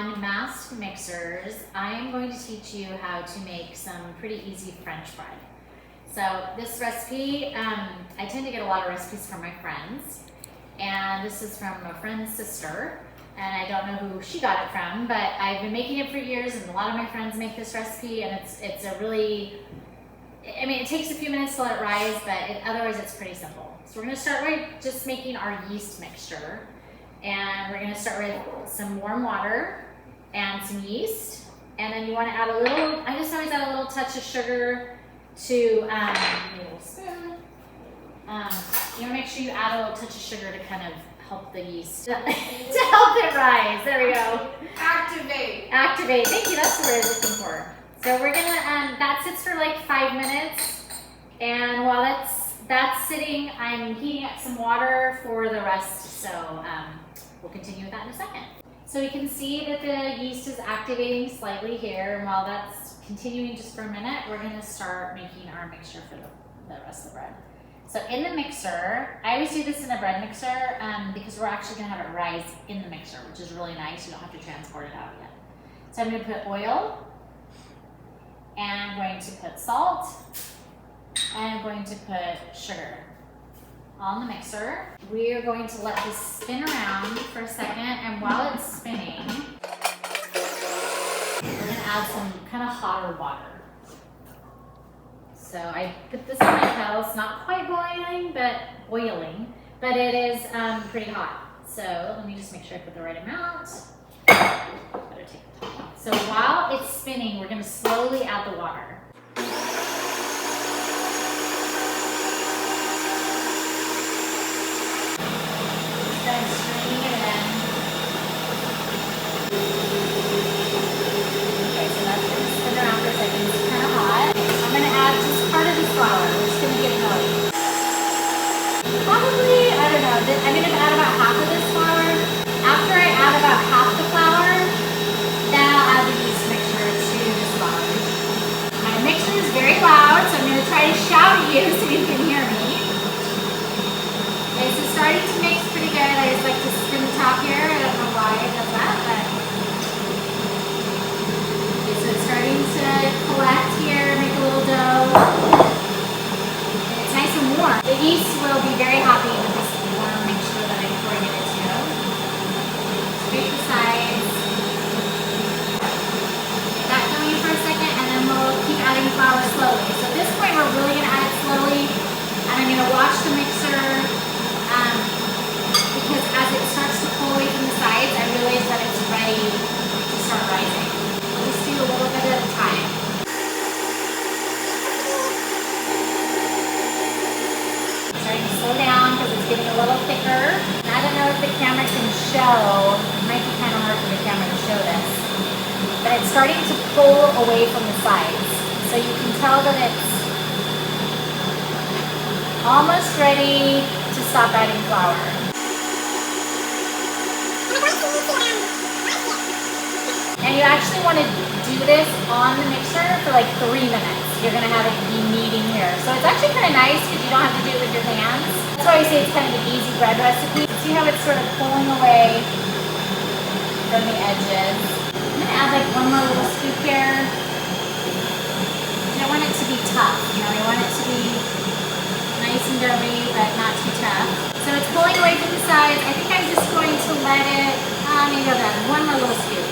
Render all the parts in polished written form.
on masked mixers, I am going to teach you how to make some pretty easy French fry. So this recipe, I tend to get a lot of recipes from my friends, and this is from a friend's sister, and I don't know who she got it from, but I've been making it for years, and a lot of my friends make this recipe, and it's a really, I mean, it takes a few minutes to let it rise, but otherwise it's pretty simple. So we're gonna start with just making our yeast mixture. And we're gonna start with some warm water and some yeast. And then you wanna add a little, I just always add a little touch of sugar to, a little spoon. You wanna make sure you add a little touch of sugar to kind of help the yeast, to help it rise. There we go. Activate. Activate, thank you, that's the word I was looking for. So we're gonna, that sits for like 5 minutes. And while that's sitting, I'm heating up some water for the rest. So we'll continue with that in a second. So we can see that the yeast is activating slightly here. And while that's continuing just for a minute, we're gonna start making our mixture for the rest of the bread. So in the mixer, I always do this in a bread mixer because we're actually gonna have it rise in the mixer, which is really nice. You don't have to transport it out yet. So I'm gonna put oil, and I'm going to put salt, and I'm going to put sugar on the mixer. We are going to let this spin around for a second, and while it's spinning, we're gonna add some kind of hotter water. So I put this in my kettle. It's not quite boiling, but it is pretty hot. So let me just make sure I put the right amount. Better take the top off. So while it's spinning, we're gonna slowly add the water. I'm straining it in. Okay, so that's going to spin around for a second. It's kind of hot. I'm going to add just part of this flour. We're just going to get it going. Probably, I don't know, I'm going to add about half of this flour. After I add about half the flour, then I'll add the yeast mixture to this flour. My mixture is very loud, so I'm going to try to shout at you so you can hear me. Okay, so starting to mix pretty good. I just like to spin the top here. I don't know why it does that, but okay, so it's starting to collect here, make a little dough. And it's nice and warm. The yeast will be very happy with this warm mixture that I'm pouring it into. Scrape the sides. Get that going for a second, and then we'll keep adding flour slowly. So at this point, we're really going to add it slowly, and I'm going to watch the mixer. Because as it starts to pull away from the sides, I realize that it's ready to start rising. We'll just do a little bit at a time. It's starting to slow down because it's getting a little thicker. And I don't know if the camera can show, it might be kind of hard for the camera to show this, but it's starting to pull away from the sides. So you can tell that it's almost ready to stop adding flour. And you actually want to do this on the mixer for like 3 minutes. You're going to have it be kneading here. So it's actually kind of nice because you don't have to do it with your hands. That's why I say it's kind of an easy bread recipe. See how it's sort of pulling away from the edges. I'm going to add like one more little scoop here. You don't want it to be tough. You know, you want it to be nice and doughy, but not too tough. So it's pulling away from the sides. I think I'm just going to let it, maybe I'll add one more little scoop.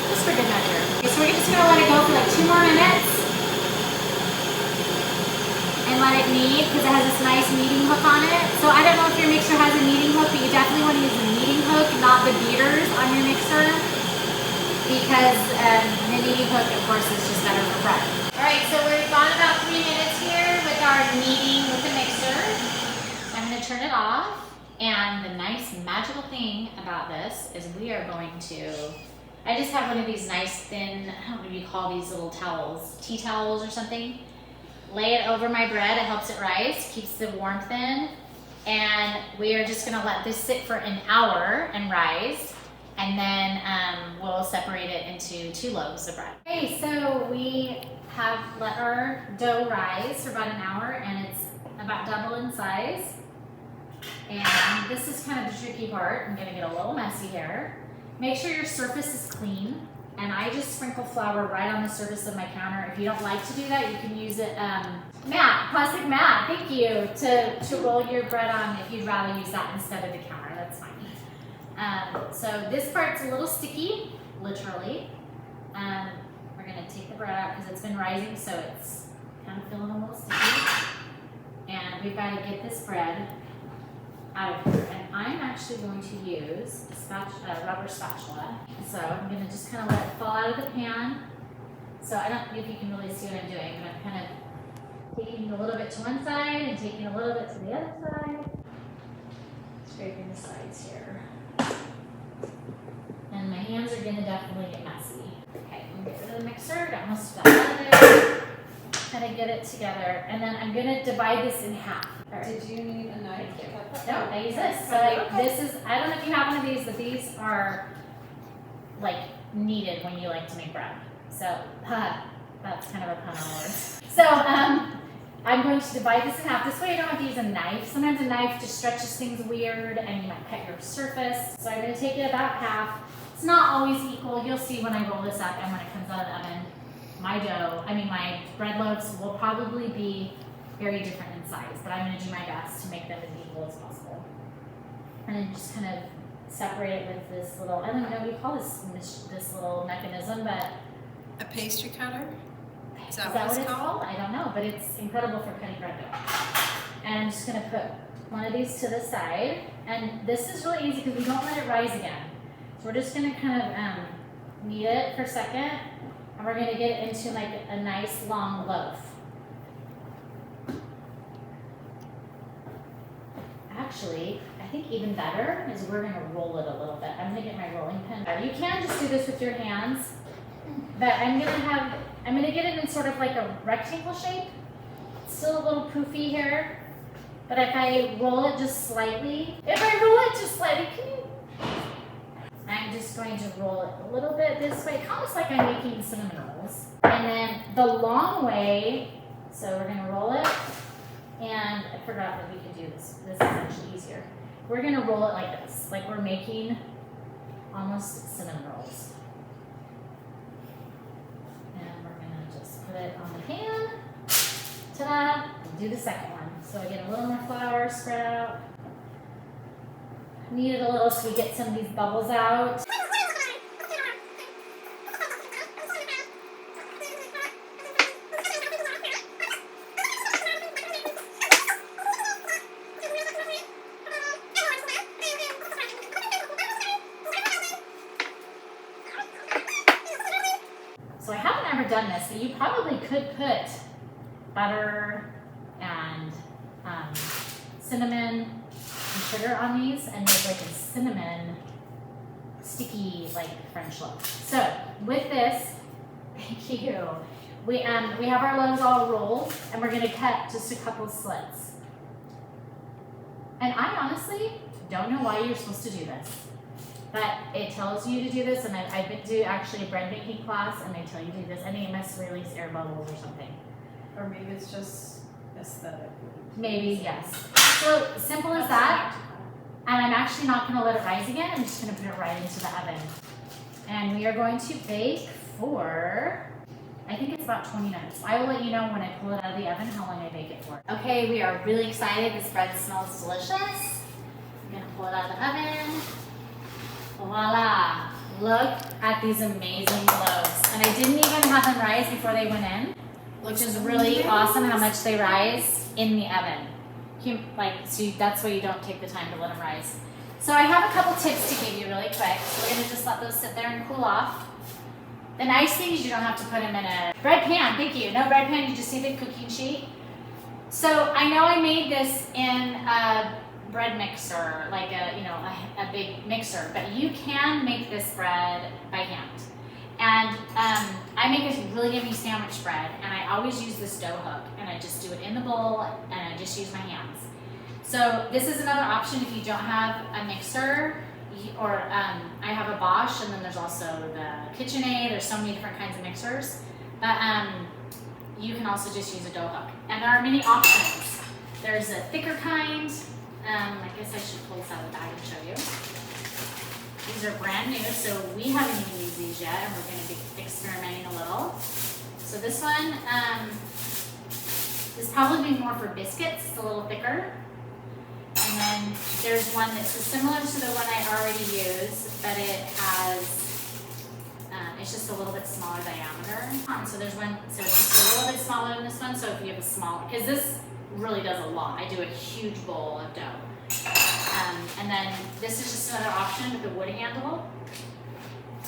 Just for good measure. Okay, so we're just going to let it go for like 2 more minutes. And let it knead, because it has this nice kneading hook on it. So I don't know if your mixer has a kneading hook, but you definitely want to use the kneading hook, not the beaters on your mixer. Because the kneading hook, of course, is just better for bread. Alright, so we've gone about 3 minutes here with our kneading with the mixer. I'm going to turn it off. And the nice magical thing about this is we are going to, I just have one of these nice thin, I don't know what you call these little towels, tea towels or something. Lay it over my bread, it helps it rise, keeps the warmth in. And we are just going to let this sit for an hour and rise. And then we'll separate it into 2 loaves of bread. Okay, so we have let our dough rise for about an hour, and it's about double in size. And this is kind of the tricky part. I'm gonna get a little messy here. Make sure your surface is clean. And I just sprinkle flour right on the surface of my counter. If you don't like to do that, you can use it, plastic mat, thank you, to roll your bread on if you'd rather use that instead of the counter, that's fine. So this part's a little sticky, literally. We're gonna take the bread out because it's been rising, so it's kind of feeling a little sticky. And we've got to get this bread out of here. And I'm actually going to use a rubber spatula. So I'm going to just kind of let it fall out of the pan. So I don't know if you can really see what I'm doing, but I'm kind of taking a little bit to one side and taking a little bit to the other side. Scraping the sides here. And my hands are going to definitely get messy. Okay, I'm going to get rid of the mixer. Got most of that out of there. Kind of get it together. And then I'm going to divide this in half. Right. Did you need a knife? No, I use this. So this is, I don't know if you have one of these, but these are like needed when you like to make bread. So that's kind of a pun on words. So I'm going to divide this in half. This way you don't have to use a knife. Sometimes a knife just stretches things weird and you might cut your surface. So I'm going to take it about half. It's not always equal. You'll see when I roll this up and when it comes out of the oven. My bread loaves will probably be very different in size, but I'm going to do my best to make them as equal as possible. And then just kind of separate it with this little, I don't know what you call this little mechanism, but... A pastry cutter? Is that what it's called? I don't know, but it's incredible for cutting bread dough. And I'm just going to put one of these to the side. And this is really easy because we don't let it rise again. So we're just going to kind of knead it for a second. And we're going to get it into like a nice long loaf. Actually, I think even better is we're going to roll it a little bit. I'm going to get my rolling pin. You can just do this with your hands, but I'm going to get it in sort of like a rectangle shape. It's still a little poofy here, but if I roll it just slightly, I'm just going to roll it a little bit this way, almost like I'm making cinnamon rolls. And then the long way, so we're going to roll it, and I forgot that we could do this. This is actually easier. We're going to roll it like this, like we're making almost cinnamon rolls. And we're going to just put it on the pan. Ta-da! And do the second one. So I get a little more flour spread out. Knead it a little so we get some of these bubbles out. So I haven't ever done this, but you probably could put butter and cinnamon and sugar on these and make like a cinnamon sticky like French loaf. So with this, thank you. We have our loaves all rolled and we're gonna cut just a couple slits. And I honestly don't know why you're supposed to do this, but it tells you to do this, and I've been to actually a bread making class and they tell you to do this. I think it must release air bubbles or something. Or maybe it's just aesthetic. Maybe, yes. So simple as that. And I'm actually not going to let it rise again. I'm just going to put it right into the oven. And we are going to bake for, I think it's about 20 minutes. I will let you know when I pull it out of the oven how long I bake it for. Okay, we are really excited. This bread smells delicious. I'm going to pull it out of the oven. Voila. Look at these amazing loaves. And I didn't even have them rise before they went in, which is really awesome how much they rise in the oven. So that's why you don't take the time to let them rise. So I have a couple tips to give you really quick. We're going to just let those sit there and cool off. The nice thing is you don't have to put them in a bread pan. Thank you. No bread pan, you just need a cooking sheet. So I know I made this in a bread mixer, like a big mixer, but you can make this bread by hand. And I make a really yummy sandwich bread, and I always use this dough hook, and I just do it in the bowl, and I just use my hands. So this is another option if you don't have a mixer, or I have a Bosch, and then there's also the KitchenAid. There's so many different kinds of mixers. But you can also just use a dough hook. And there are many options. There's a thicker kind. I guess I should pull this out of the bag and show you. These are brand new, so we haven't even used these yet, and we're going to be experimenting a little. So this one is probably more for biscuits. It's a little thicker. And then there's one that's similar to the one I already used, but it has, it's just a little bit smaller diameter. So there's one, so it's just a little bit smaller than this one. So if you have a small, because this really does a lot. I do a huge bowl of dough. And then this is just another option with the wood handle.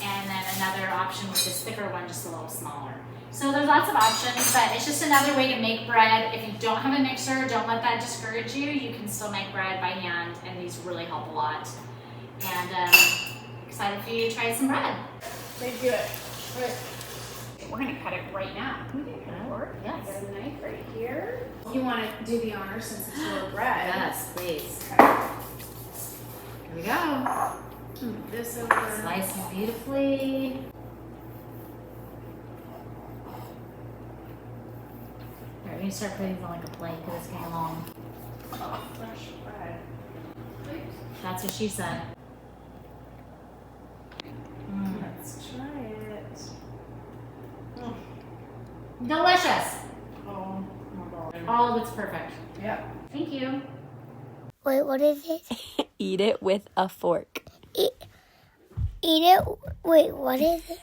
And then another option with this thicker one, just a little smaller. So there's lots of options, but it's just another way to make bread. If you don't have a mixer, don't let that discourage you. You can still make bread by hand, and these really help a lot. And excited for you to try some bread. They do it. We're gonna cut it right now. We can cut it. Yes. I got a knife right here. You want to do the honor since it's your bread. Yes, please. Okay. Here we go. Move this over. Slice it beautifully. We're gonna start putting these on like a plate because it's getting long. Oh, fresh bread. That's what she said. Let's try it. Delicious. Oh my god. All of it's perfect. Yep. Thank you. Wait, what is it? Eat it with a fork. Eat it. Wait, what is it?